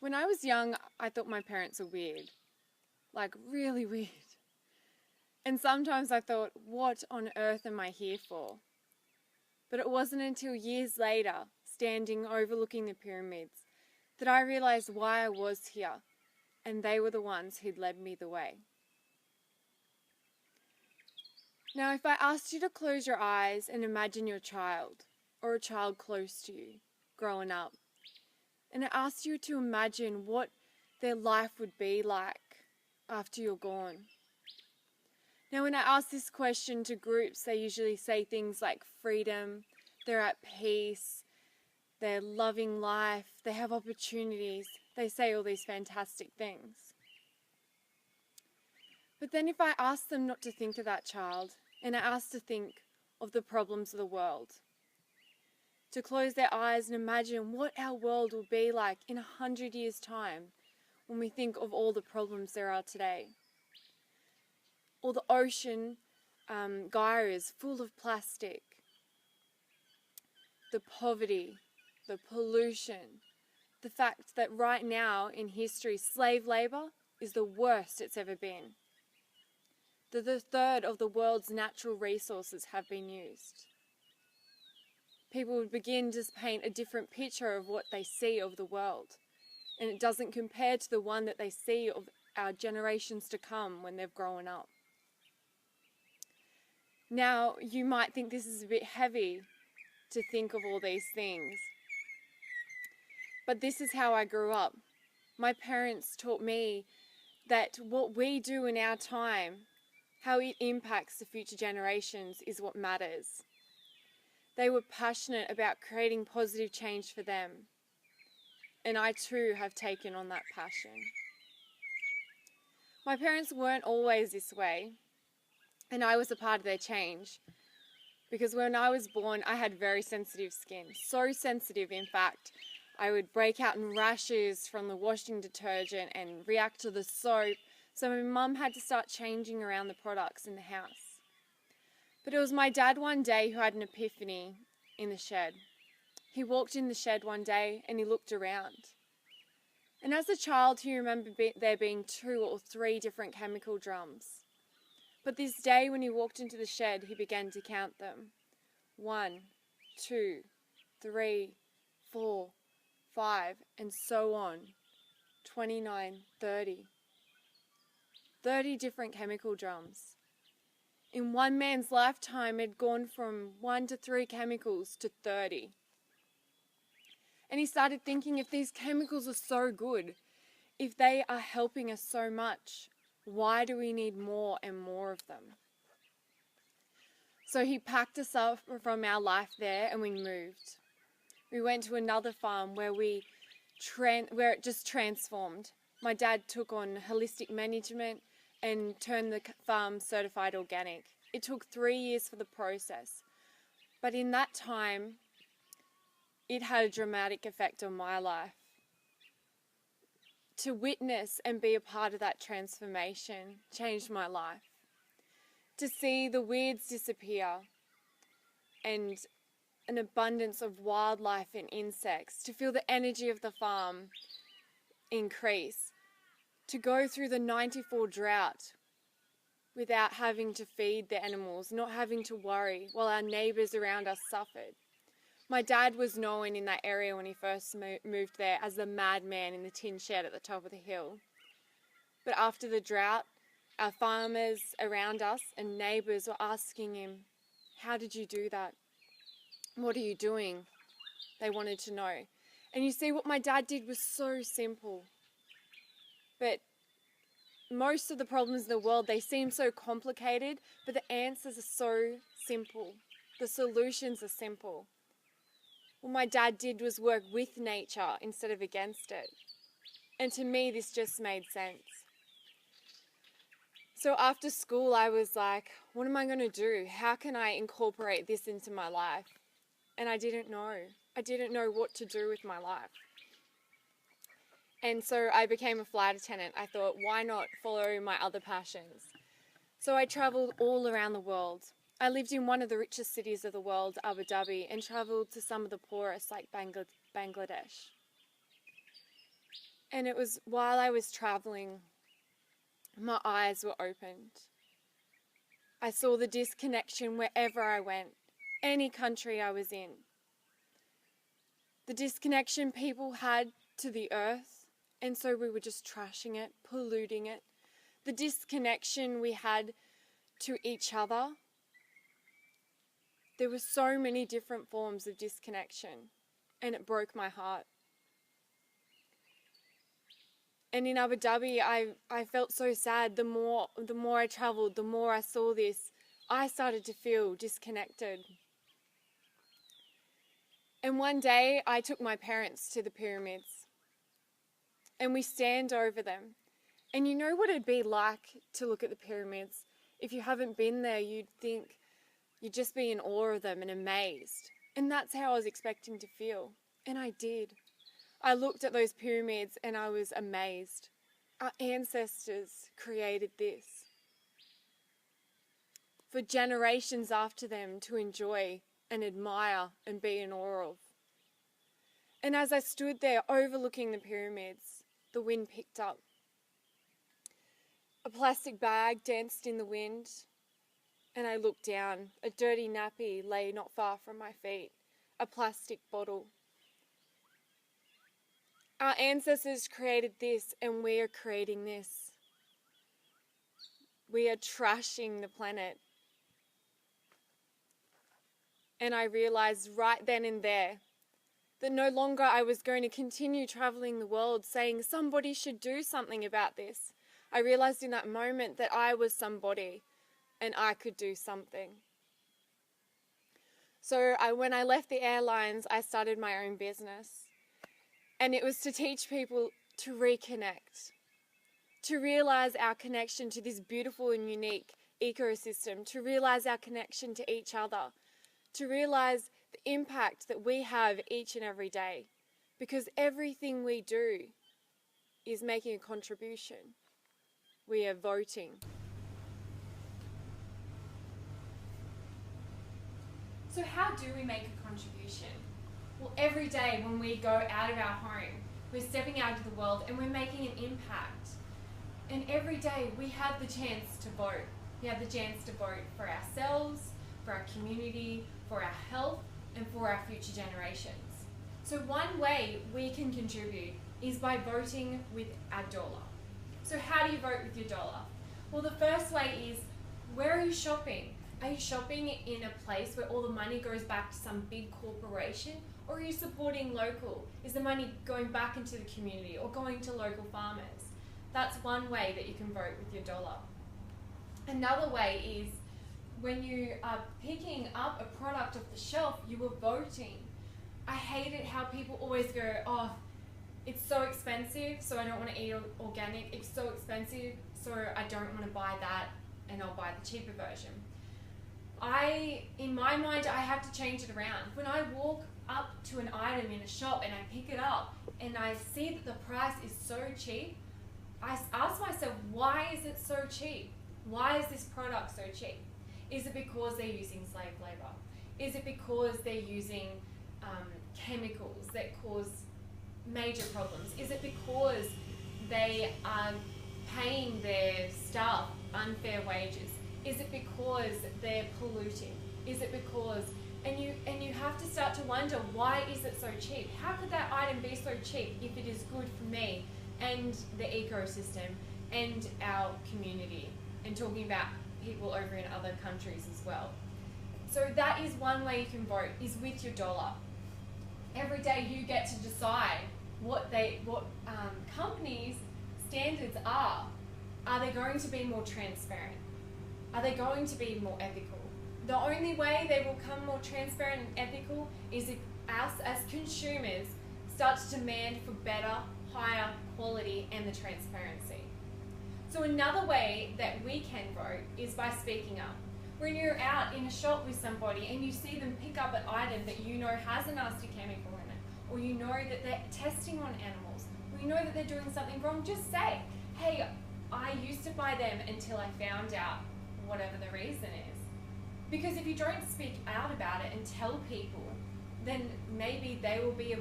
When I was young, I thought my parents were weird, like really weird. And sometimes I thought, what on earth am I here for? But it wasn't until years later, standing overlooking the pyramids, that I realized why I was here, and they were the ones who'd led me the way. Now, if I asked you to close your eyes and imagine your child, or a child close to you, growing up, and I asked you to imagine what their life would be like after you're gone. Now, when I ask this question to groups, they usually say things like freedom, they're at peace, they're loving life, they have opportunities. They say all these fantastic things. But then if I ask them not to think of that child, and I ask to think of the problems of the world, to close their eyes and imagine what our world will be like in 100 years' time when we think of all the problems there are today. All the ocean gyres full of plastic, the poverty, the pollution, the fact that right now in history slave labour is the worst it's ever been. That a third of the world's natural resources have been used. People would begin to paint a different picture of what they see of the world, and it doesn't compare to the one that they see of our generations to come when they've grown up. Now, you might think this is a bit heavy to think of all these things, but this is how I grew up. My parents taught me that what we do in our time, how it impacts the future generations, is what matters. They were passionate about creating positive change for them, and I too have taken on that passion. My parents weren't always this way, and I was a part of their change, because when I was born I had very sensitive skin, so sensitive in fact I would break out in rashes from the washing detergent and react to the soap, so my mum had to start changing around the products in the house. But it was my dad one day who had an epiphany in the shed. He walked in the shed one day and he looked around. And as a child he remembered there being 2 or 3 different chemical drums. But this day when he walked into the shed he began to count them. 1, 2, 3, 4, 5, and so on. 29, 30. 30 different chemical drums. In one man's lifetime, it had gone from 1 to 3 chemicals to 30. And he started thinking, if these chemicals are so good, if they are helping us so much, why do we need more and more of them? So he packed us up from our life there and we moved. We went to another farm where where it just transformed. My dad took on holistic management and turned the farm certified organic. It took 3 years for the process, but in that time it had a dramatic effect on my life. To witness and be a part of that transformation changed my life. To see the weeds disappear and an abundance of wildlife and insects, to feel the energy of the farm increase, to go through the 94 drought without having to feed the animals, not having to worry while our neighbours around us suffered. My dad was known in that area when he first moved there as the madman in the tin shed at the top of the hill. But after the drought, our farmers around us and neighbours were asking him, "How did you do that? What are you doing?" They wanted to know. And you see, what my dad did was so simple. But most of the problems in the world, they seem so complicated, but the answers are so simple. The solutions are simple. What my dad did was work with nature instead of against it. And to me, this just made sense. So after school, I was like, what am I going to do? How can I incorporate this into my life? And I didn't know. I didn't know what to do with my life. And so I became a flight attendant. I thought, why not follow my other passions? So I travelled all around the world. I lived in one of the richest cities of the world, Abu Dhabi, and travelled to some of the poorest, like Bangladesh. And it was while I was traveling, my eyes were opened. I saw the disconnection wherever I went, any country I was in. The disconnection people had to the earth, and so we were just trashing it, polluting it. The disconnection we had to each other. There were so many different forms of disconnection, and it broke my heart. And in Abu Dhabi, I felt so sad. The more I traveled, the more I saw this, I started to feel disconnected. And one day, I took my parents to the pyramids, and we stand over them. And you know what it'd be like to look at the pyramids? If you haven't been there, you'd think you'd just be in awe of them and amazed. And that's how I was expecting to feel. And I did. I looked at those pyramids and I was amazed. Our ancestors created this for generations after them to enjoy and admire and be in awe of. And as I stood there overlooking the pyramids, the wind picked up. A plastic bag danced in the wind, and I looked down. A dirty nappy lay not far from my feet, a plastic bottle. Our ancestors created this, and we are creating this. We are trashing the planet. And I realized right then and there that no longer I was going to continue traveling the world saying somebody should do something about this. I realized in that moment that I was somebody and I could do something. So when I left the airlines, I started my own business. And it was to teach people to reconnect, to realize our connection to this beautiful and unique ecosystem, to realize our connection to each other, to realize the impact that we have each and every day, because everything we do is making a contribution. We are voting. So how do we make a contribution? Well, every day when we go out of our home, we're stepping out into the world and we're making an impact. And every day we have the chance to vote. We have the chance to vote for ourselves, for our community, for our health, and for our future generations. So one way we can contribute is by voting with our dollar. So how do you vote with your dollar? Well, the first way is, where are you shopping? Are you shopping in a place where all the money goes back to some big corporation? Or are you supporting local? Is the money going back into the community or going to local farmers? That's one way that you can vote with your dollar. Another way is, when you are picking up a product off the shelf, you are voting. I hate it how people always go, oh, it's so expensive, so I don't want to eat organic. It's so expensive, so I don't want to buy that, and I'll buy the cheaper version. In my mind, I have to change it around. When I walk up to an item in a shop and I pick it up and I see that the price is so cheap, I ask myself, why is it so cheap? Why is this product so cheap? Is it because they're using slave labor? Is it because they're using chemicals that cause major problems? Is it because they are paying their staff unfair wages? Is it because they're polluting? Is it because, and you have to start to wonder, why is it so cheap? How could that item be so cheap if it is good for me and the ecosystem and our community? And talking about people over in other countries as well. So that is one way you can vote, is with your dollar. Every day you get to decide what companies' standards are. Are they going to be more transparent? Are they going to be more ethical? The only way they will become more transparent and ethical is if us as consumers start to demand for better, higher quality and the transparency. So another way that we can vote is by speaking up. When you're out in a shop with somebody and you see them pick up an item that you know has a nasty chemical in it, or you know that they're testing on animals, or you know that they're doing something wrong, just say, hey, I used to buy them until I found out whatever the reason is. Because if you don't speak out about it and tell people, then maybe they will be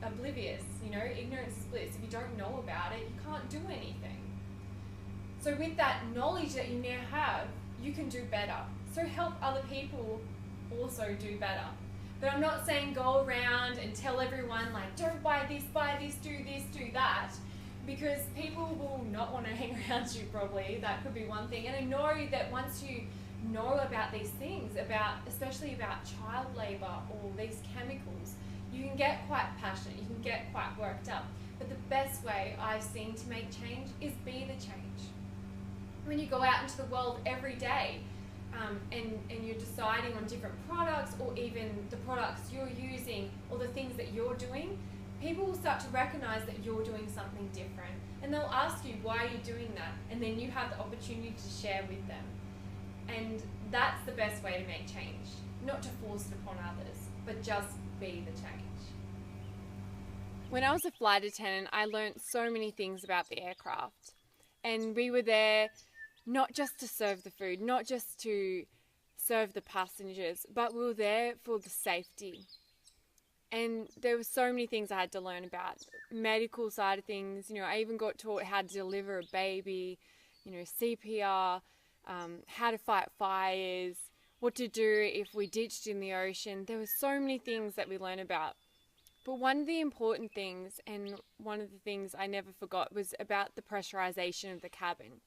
oblivious. You know, ignorance is bliss. If you don't know about it, you can't do anything. So with that knowledge that you now have, you can do better. So help other people also do better. But I'm not saying go around and tell everyone like, don't buy this, do that. Because people will not want to hang around you probably. That could be one thing. And I know that once you know about these things, especially about child labour or these chemicals, you can get quite passionate, you can get quite worked up. But the best way I've seen to make change is be the change. When you go out into the world every day and you're deciding on different products, or even the products you're using or the things that you're doing, people will start to recognise that you're doing something different, and they'll ask you, why are you doing that? And then you have the opportunity to share with them. And that's the best way to make change. Not to force it upon others, but just be the change. When I was a flight attendant, I learnt so many things about the aircraft. And we were there not just to serve the food, not just to serve the passengers, but we were there for the safety. And there were so many things I had to learn about. Medical side of things, you know, I even got taught how to deliver a baby, you know, CPR, how to fight fires, what to do if we ditched in the ocean. There were so many things that we learned about. But one of the important things, and one of the things I never forgot, was about the pressurization of the cabin.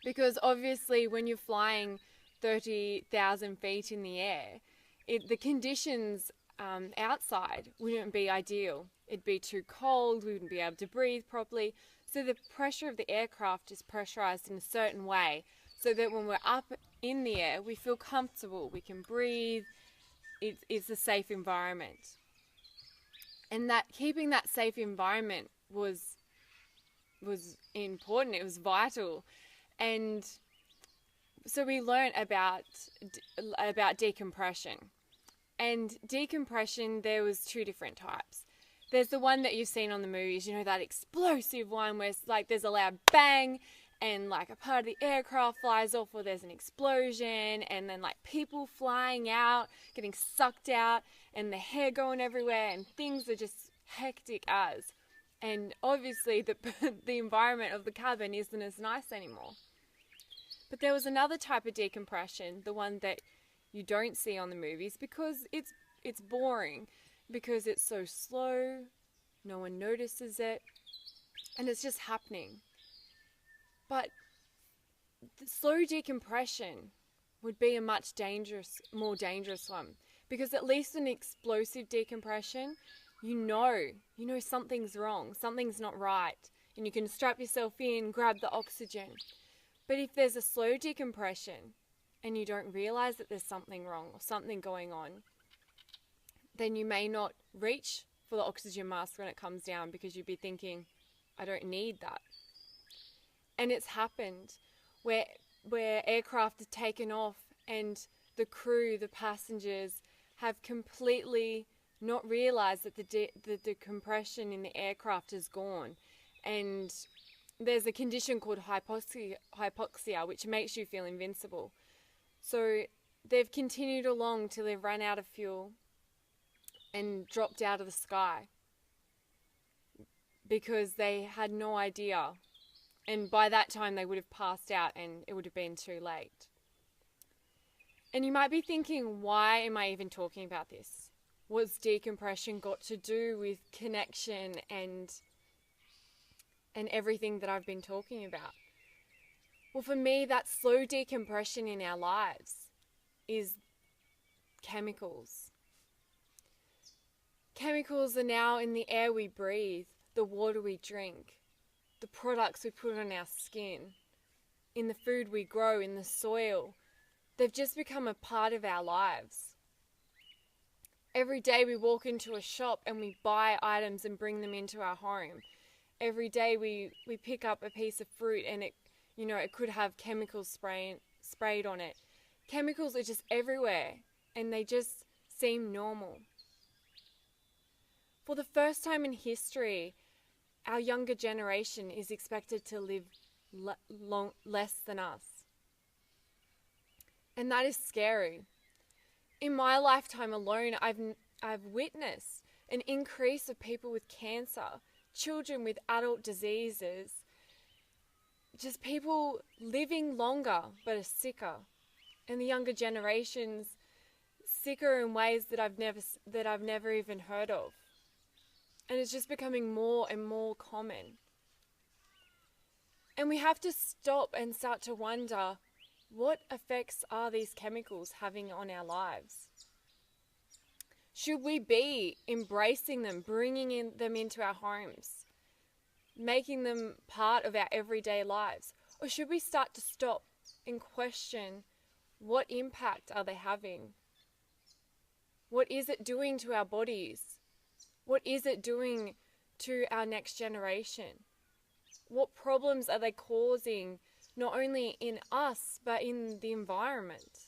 Because obviously when you're flying 30,000 feet in the air, the conditions outside wouldn't be ideal. It'd be too cold, we wouldn't be able to breathe properly. So the pressure of the aircraft is pressurized in a certain way so that when we're up in the air, we feel comfortable, we can breathe, it's a safe environment. And that keeping that safe environment was important, it was vital. And so we learned about decompression. And decompression, there was two different types. There's the one that you've seen on the movies, you know, that explosive one where it's like there's a loud bang and like a part of the aircraft flies off, or there's an explosion, and then like people flying out, getting sucked out, and the hair going everywhere, and things are just hectic as. And obviously the environment of the cabin isn't as nice anymore. But there was another type of decompression, the one that you don't see on the movies, because it's boring, because it's so slow, no one notices it, and it's just happening. But the slow decompression would be a much more dangerous one, because at least an explosive decompression, you know something's wrong, something's not right, and you can strap yourself in, grab the oxygen. But if there's a slow decompression and you don't realize that there's something wrong or something going on, then you may not reach for the oxygen mask when it comes down, because you'd be thinking, I don't need that. And it's happened where aircraft are taken off and the crew, the passengers, have completely not realized that the decompression in the aircraft is gone. And there's a condition called hypoxia, which makes you feel invincible. So they've continued along till they've run out of fuel and dropped out of the sky because they had no idea. And by that time they would have passed out and it would have been too late. And you might be thinking, why am I even talking about this? What's decompression got to do with connection and everything that I've been talking about? Well, for me, that slow decompression in our lives is chemicals. Chemicals are now in the air we breathe, the water we drink, the products we put on our skin, in the food we grow, in the soil. They've just become a part of our lives. Every day we walk into a shop and we buy items and bring them into our home. Every day we pick up a piece of fruit and it could have chemicals sprayed on it. Chemicals are just everywhere and they just seem normal. For the first time in history, our younger generation is expected to live less than us. And that is scary. In my lifetime alone, I've witnessed an increase of people with cancer, children with adult diseases, just people living longer but are sicker, and the younger generations sicker in ways that I've never even heard of. And it's just becoming more and more common. And we have to stop and start to wonder, what effects are these chemicals having on our lives? Should we be embracing them, bringing them into our homes, making them part of our everyday lives? Or should we start to stop and question, what impact are they having? What is it doing to our bodies? What is it doing to our next generation? What problems are they causing, not only in us, but in the environment?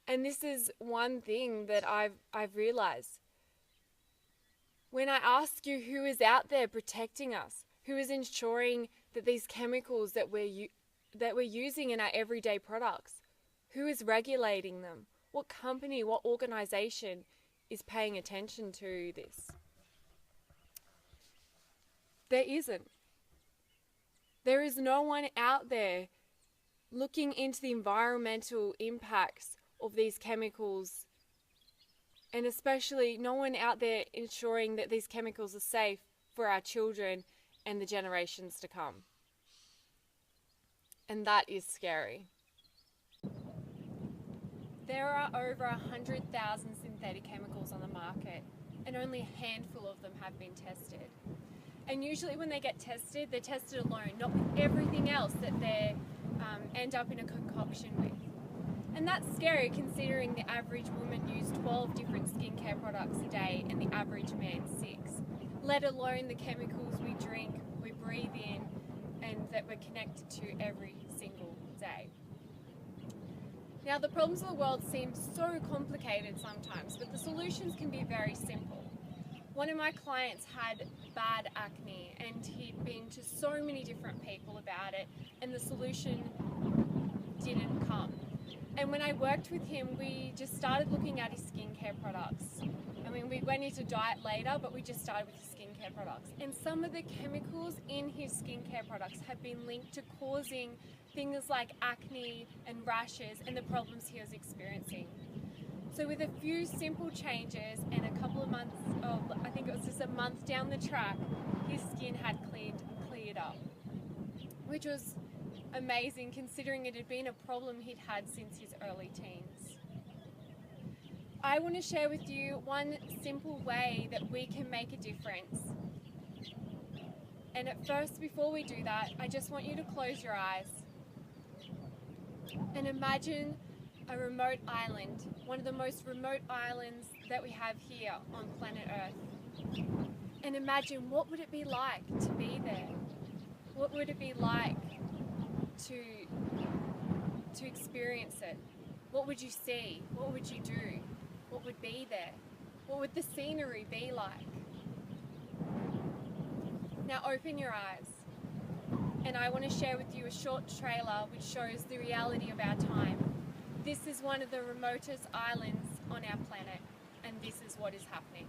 And this is one thing that I've realized. When I ask you who is out there protecting us, who is ensuring that these chemicals that we're using in our everyday products, who is regulating them? What company, what organization is paying attention to this? There isn't. There is no one out there looking into the environmental impacts of these chemicals, and especially no one out there ensuring that these chemicals are safe for our children and the generations to come. And that is scary. There are over 100,000 synthetic chemicals on the market, and only a handful of them have been tested. And usually when they get tested, they're tested alone, not with everything else that they end up in a concoction with. And that's scary, considering the average woman uses 12 different skincare products a day and the average man 6, let alone the chemicals we drink, we breathe in, and that we're connected to every single day. Now, the problems of the world seem so complicated sometimes, but the solutions can be very simple. One of my clients had bad acne, and he'd been to so many different people about it, and the solution didn't come. And when I worked with him, we just started looking at his skincare products. I mean, we went into diet later, but we just started with his skincare products. And some of the chemicals in his skincare products have been linked to causing things like acne and rashes and the problems he was experiencing. So with a few simple changes and a couple of months, I think it was just a month down the track, his skin had cleared up, which was amazing considering it had been a problem he'd had since his early teens. I want to share with you one simple way that we can make a difference. And at first, before we do that, I just want you to close your eyes and imagine a remote island, one of the most remote islands that we have here on planet Earth. And imagine, what would it be like to be there? What would it be like to experience it? What would you see? What would you do? What would be there? What would the scenery be like? Now open your eyes, and I want to share with you a short trailer which shows the reality of our time. This is one of the remotest islands on our planet, and this is what is happening.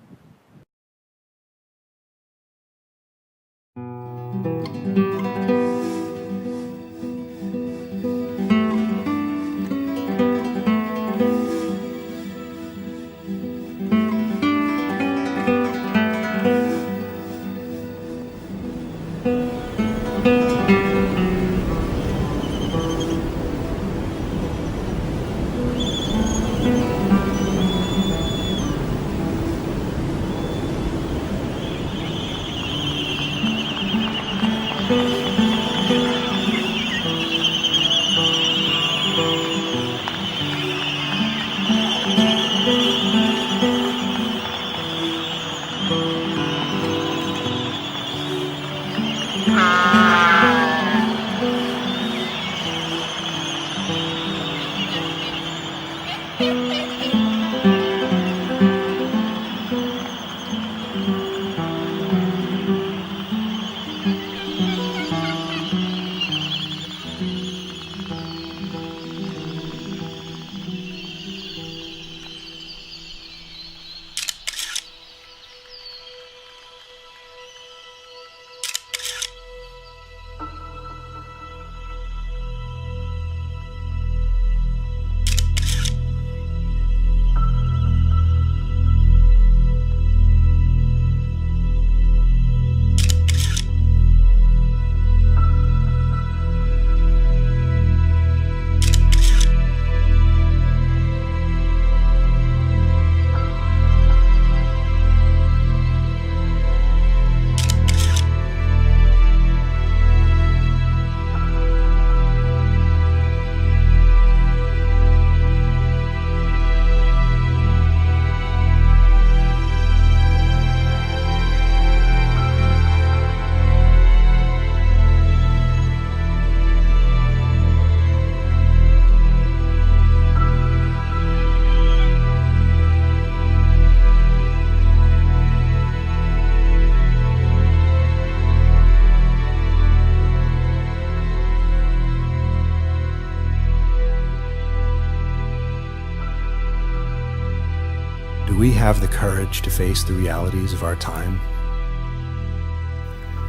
have the courage to face the realities of our time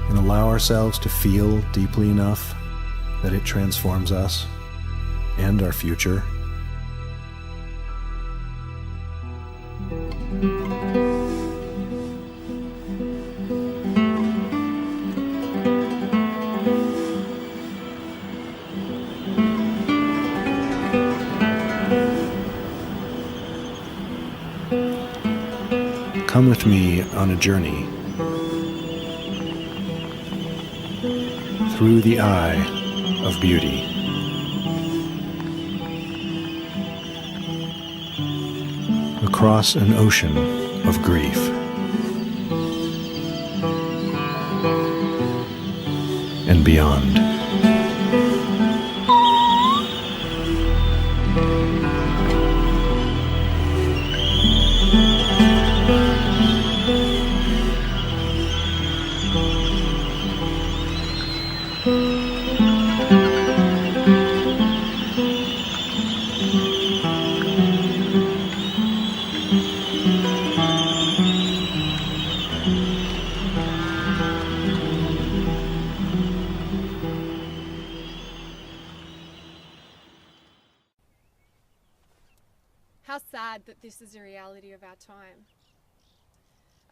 and allow ourselves to feel deeply enough that it transforms us and our future. Come with me on a journey through the eye of beauty. Across an ocean of grief. And beyond. How sad that this is a reality of our time.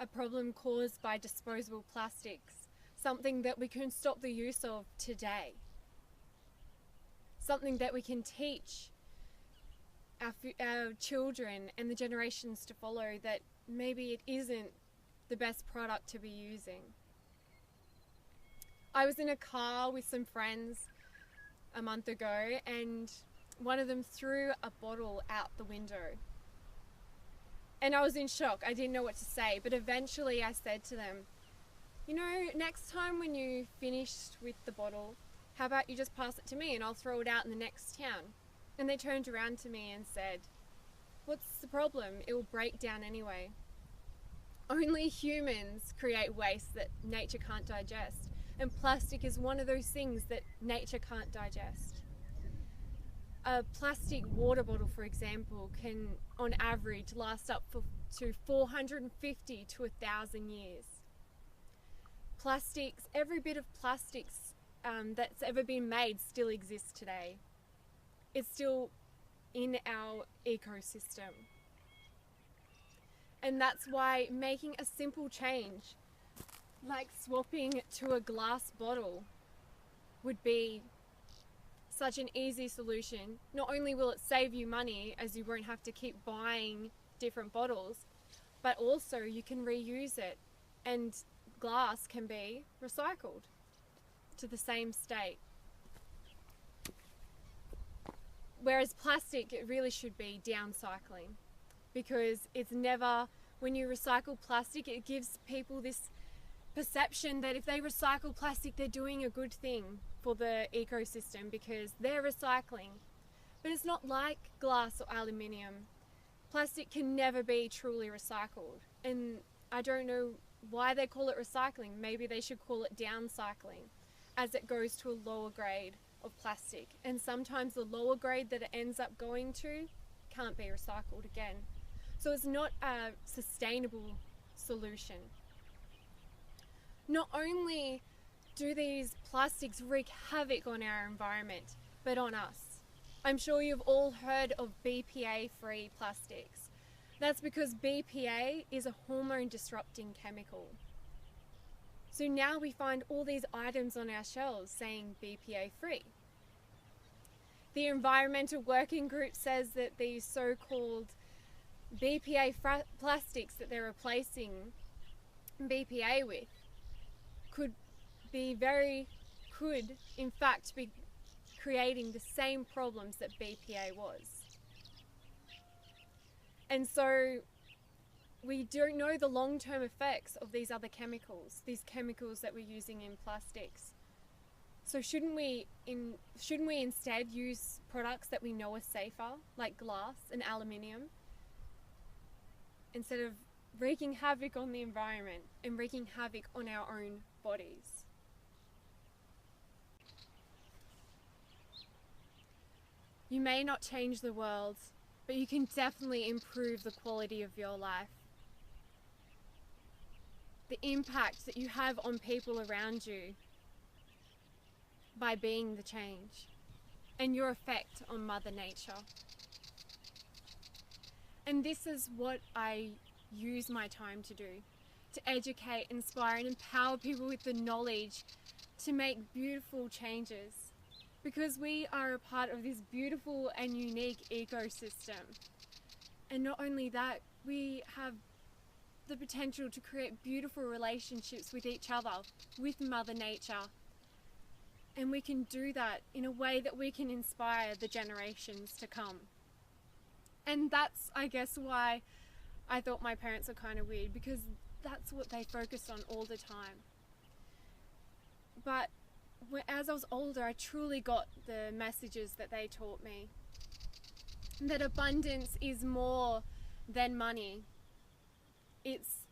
A problem caused by disposable plastics, something that we can stop the use of today. Something that we can teach our children and the generations to follow that maybe it isn't the best product to be using. I was in a car with some friends a month ago and one of them threw a bottle out the window. And I was in shock. I didn't know what to say, but eventually I said to them, you know, next time when you finished with the bottle, how about you just pass it to me and I'll throw it out in the next town? And they turned around to me and said, what's the problem? It will break down anyway. Only humans create waste that nature can't digest, and plastic is one of those things that nature can't digest. A plastic water bottle, for example, can on average last up to 450 to 1,000 years. Plastics, every bit of plastics that's ever been made still exists today. It's still in our ecosystem. And that's why making a simple change, like swapping to a glass bottle, would be such an easy solution. Not only will it save you money, as you won't have to keep buying different bottles, but also you can reuse it, and glass can be recycled to the same state. Whereas plastic, it really should be downcycling, because it's never, when you recycle plastic, it gives people this perception that if they recycle plastic, they're doing a good thing for the ecosystem because they're recycling. But it's not like glass or aluminium. Plastic can never be truly recycled. And I don't know why they call it recycling. Maybe they should call it downcycling, as it goes to a lower grade of plastic. And sometimes the lower grade that it ends up going to can't be recycled again. So it's not a sustainable solution. Not only do these plastics wreak havoc on our environment, but on us. I'm sure you've all heard of BPA-free plastics. That's because BPA is a hormone-disrupting chemical. So now we find all these items on our shelves saying BPA-free. The Environmental Working Group says that these so-called BPA plastics that they're replacing BPA with could in fact be creating the same problems that BPA was. And so we don't know the long-term effects of these other chemicals, these chemicals that we're using in plastics. So shouldn't we instead use products that we know are safer, like glass and aluminium, instead of wreaking havoc on the environment and wreaking havoc on our own bodies? You may not change the world, but you can definitely improve the quality of your life the impact that you have on people around you by being the change, and your effect on Mother Nature. And this is what I use my time to do, to educate, inspire, and empower people with the knowledge to make beautiful changes, because we are a part of this beautiful and unique ecosystem. And not only that, we have the potential to create beautiful relationships with each other, with Mother Nature. And we can do that in a way that we can inspire the generations to come. And that's, I guess, why I thought my parents were kind of weird, because that's what they focused on all the time. But as I was older, I truly got the messages that they taught me. That abundance is more than money. It's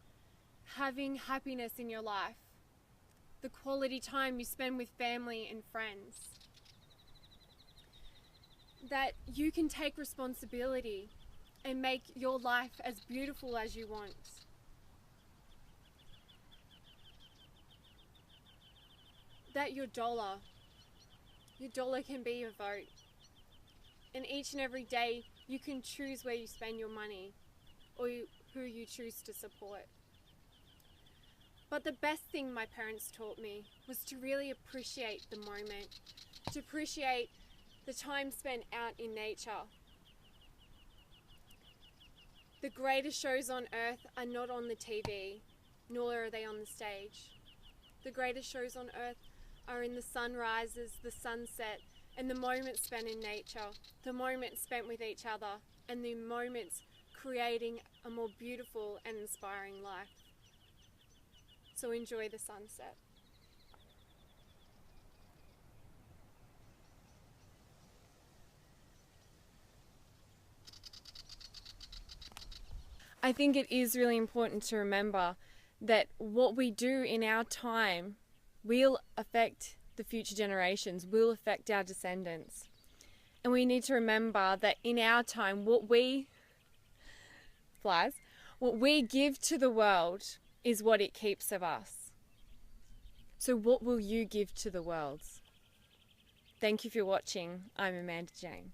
having happiness in your life, the quality time you spend with family and friends. That you can take responsibility and make your life as beautiful as you want. That your dollar can be your vote. And each and every day you can choose where you spend your money, or who you choose to support. But the best thing my parents taught me was to really appreciate the moment, to appreciate the time spent out in nature. The greatest shows on earth are not on the TV, nor are they on the stage. The greatest shows on earth are in the sunrises, the sunset, and the moments spent in nature, the moments spent with each other, and the moments creating a more beautiful and inspiring life. So enjoy the sunset. I think it is really important to remember that what we do in our time will affect the future generations, will affect our descendants. And we need to remember that in our time, what we give to the world is what it keeps of us. So what will you give to the world? Thank you for watching. I'm Amanda Jane.